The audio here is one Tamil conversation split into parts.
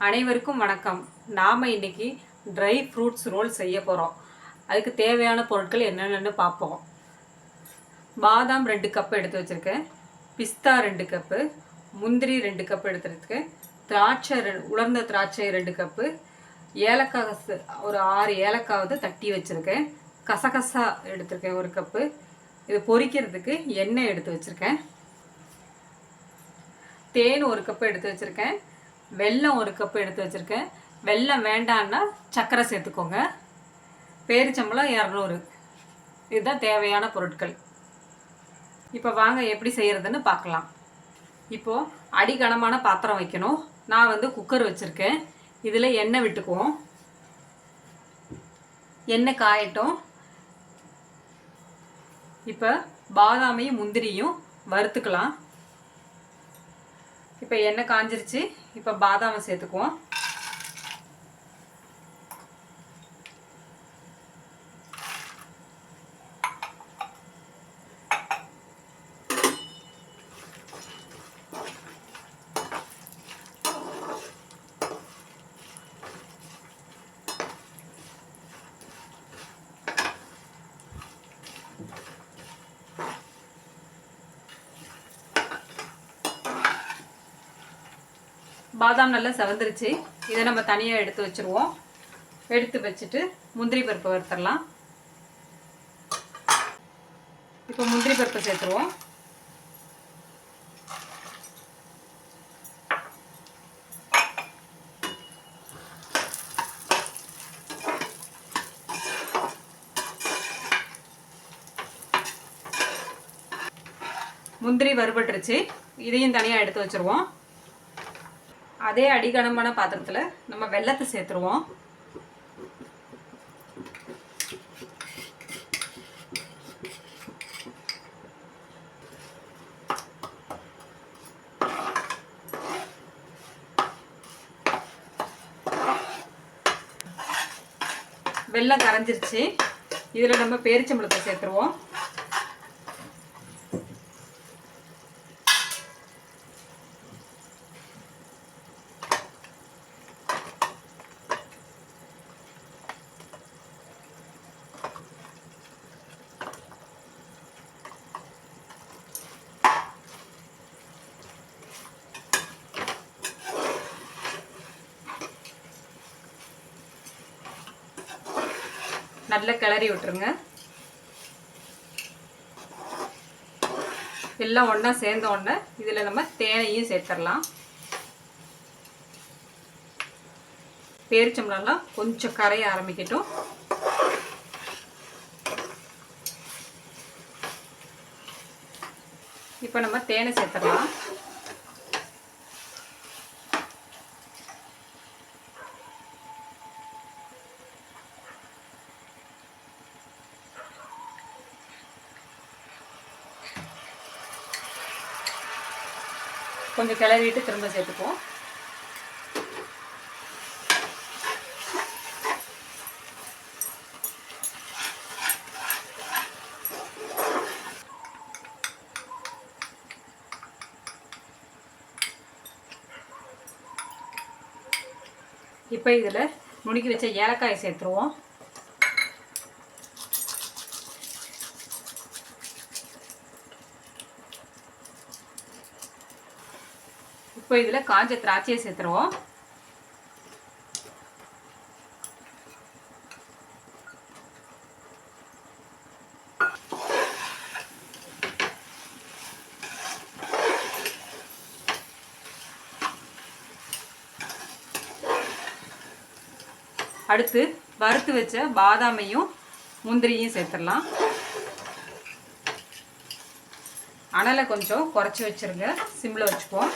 அனைவருக்கும் வணக்கம். நாம் இன்னைக்கு ட்ரை ஃப்ரூட்ஸ் ரோல் செய்ய போகிறோம். அதுக்கு தேவையான பொருட்கள் என்னென்னு பார்ப்போம். பாதாம் 2 கப் எடுத்து வச்சுருக்கேன், பிஸ்தா 2 கப்பு, முந்திரி 2 கப் எடுத்துருக்கேன், திராட்சை உலர்ந்த திராட்சை 2 கப்பு, ஏலக்காய் ஒரு 6 ஏலக்காவது தட்டி வச்சுருக்கேன், கசகசா எடுத்துருக்கேன் 1 கப்பு, இது பொரிக்கிறதுக்கு எண்ணெய் எடுத்து வச்சுருக்கேன், தேன் 1 கப்பு எடுத்து வச்சுருக்கேன், வெல்லம் 1 கப்பு எடுத்து வச்சுருக்கேன். வெல்லம் வேண்டான்னா சர்க்கரை சேர்த்துக்கோங்க. பேரிச்சம்பழம் 200. இதுதான் தேவையான பொருட்கள். இப்போ வாங்க எப்படி செய்கிறதுன்னு பார்க்கலாம். இப்போது அடிகனமான பாத்திரம் வைக்கணும். நான் குக்கர் வச்சுருக்கேன். இதில் எண்ணெய் விட்டுக்குவோம். எண்ணெய் காயட்டும். இப்போ பாதாமையும் முந்திரியும் வறுத்துக்கலாம். இப்போ எண்ணெய் காஞ்சிருச்சு. இப்போ பாதாமை சேர்த்துக்குவோம். பாதாம் நல்லா செவந்துருச்சு. இதை நம்ம தனியாக எடுத்து வச்சுருவோம். எடுத்து வச்சுட்டு முந்திரி பருப்பு வறுத்துடலாம். இப்போ முந்திரி பருப்பு சேர்த்துருவோம். முந்திரி வறுபட்டுருச்சு. இதையும் தனியாக எடுத்து வச்சுருவோம். அதே அடிகனமான பாத்திரத்தில் நம்ம வெல்லத்தை சேர்த்துருவோம். வெல்லம் கரைஞ்சிருச்சு. இதில் நம்ம பேரிச்சம்பழத்தை சேர்த்துருவோம். நல்லா கிளறி விட்டுருங்க. எல்லாம் ஒன்றா சேர்ந்த உடனே இதில் நம்ம தேனையும் சேர்த்துடலாம். பேரிச்சம்பழம்லாம் கொஞ்சம் கரைய ஆரம்பிக்கட்டும். இப்போ நம்ம தேனை சேர்த்துடலாம். கொஞ்சம் கிளறிட்டு திரும்ப சேர்த்துப்போம். இப்போ இதில் நுணுக்கி வச்ச ஏலக்காயை சேர்த்துருவோம். இப்போ இதில் காஞ்ச திராட்சையை சேர்த்துருவோம். அடுத்து வறுத்து வச்ச பாதாமையும் முந்திரியும் சேர்த்துடலாம். அனலை கொஞ்சம் குறைச்சி வச்சுருங்க. சிம்மில் வச்சுக்குவோம்.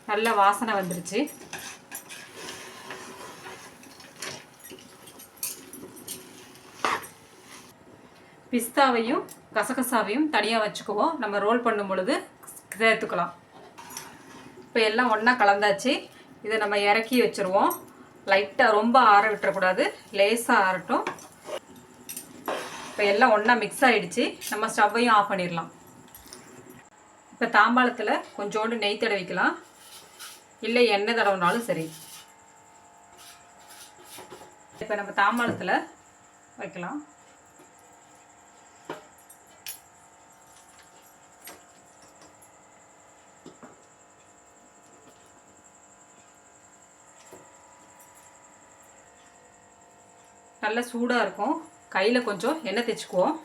நல்ல வாசனை வந்துருச்சு. பிஸ்தாவையும் கசகசாவையும் தனியாக வச்சுக்குவோம். நம்ம ரோல் பண்ணும் பொழுது சேர்த்துக்கலாம். இப்போ எல்லாம் ஒன்றா கலந்தாச்சு. இதை நம்ம இறக்கி வச்சுருவோம். லைட்டாக ரொம்ப ஆற விட்டுறக்கூடாது, லேசாக ஆறட்டும். இப்போ எல்லாம் ஒன்றா மிக்ஸ் ஆகிடுச்சு. நம்ம ஸ்டவ்வையும் ஆஃப் பண்ணிடலாம். இப்போ தாம்பாளத்தில் கொஞ்சோண்டு நெய் தடவிக்கலாம், இல்லை எண்ணெய் தடவினாலும் சரி. இப்போ நம்ம தாம்பாளத்தில் வைக்கலாம். நல்ல சூடாக இருக்கும். கையில் கொஞ்சம் எண்ணெய் தேய்ச்சிக்குவோம்.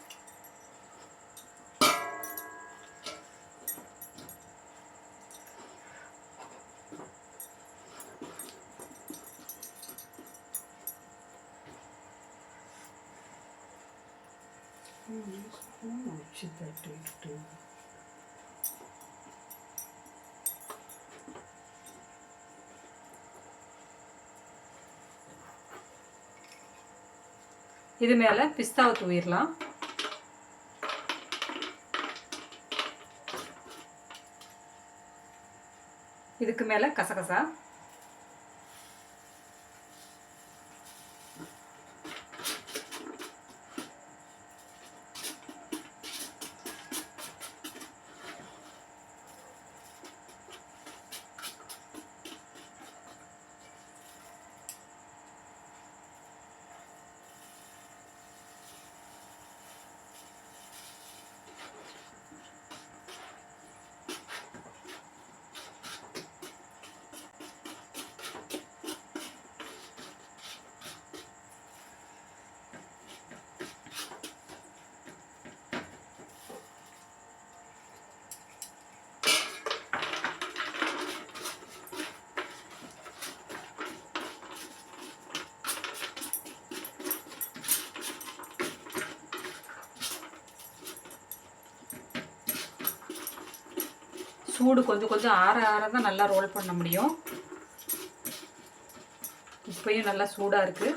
இது மேலே பிஸ்தாவை தூவிடலாம். இதுக்கு மேலே கசகசா, சூடு கொஞ்சம் கொஞ்சம் ஆற ஆற தான் நல்லா ரோல் பண்ண முடியும். இப்பயும் நல்லா சூடாக இருக்குது.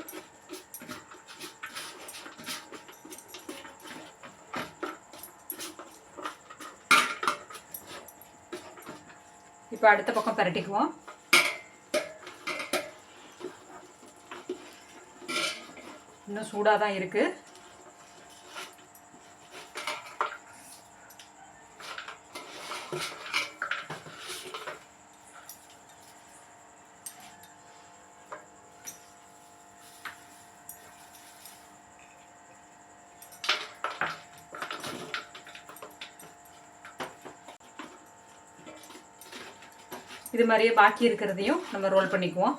இப்போ அடுத்த பக்கம் பரட்டிக்குவோம். இன்னும் சூடாக தான் இருக்குது. இது மாதிரியே பாக்கி இருக்கிறதையும் நம்ம ரோல் பண்ணிக்குவோம்.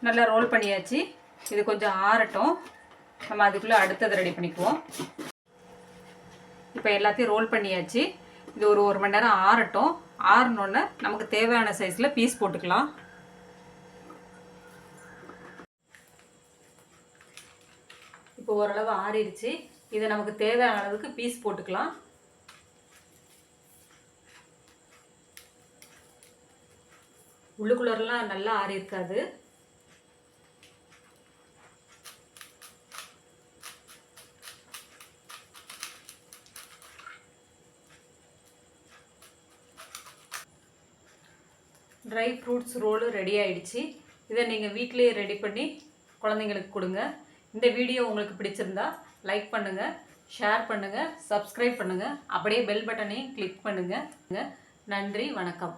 நல்லா ரோல் பண்ணியாச்சு. இது கொஞ்சம் ஆறட்டும், நம்ம அதுக்குள்ளே அடுத்தது ரெடி பண்ணிக்குவோம். இப்போ எல்லாத்தையும் ரோல் பண்ணியாச்சு. இது ஒரு மணி நேரம் ஆறட்டும். ஆறினோடனே நமக்கு தேவையான சைஸில் பீஸ் போட்டுக்கலாம். இப்போ ஓரளவு ஆறிடுச்சு. இதை நமக்கு தேவையான அளவுக்கு பீஸ் போட்டுக்கலாம். உள்ளுக்குள்ளரெல்லாம் நல்லா ஆறி இருக்காது. ட்ரை ஃப்ரூட்ஸ் ரோலு ரெடி ஆயிடுச்சு. இதை நீங்கள் வீட்டிலேயே ரெடி பண்ணி குழந்தைங்களுக்கு கொடுங்க. இந்த வீடியோ உங்களுக்கு பிடிச்சிருந்தா லைக் பண்ணுங்கள், ஷேர் பண்ணுங்கள், சப்ஸ்கிரைப் பண்ணுங்கள். அப்படியே பெல் பட்டனையும் கிளிக் பண்ணுங்கள். நன்றி, வணக்கம்.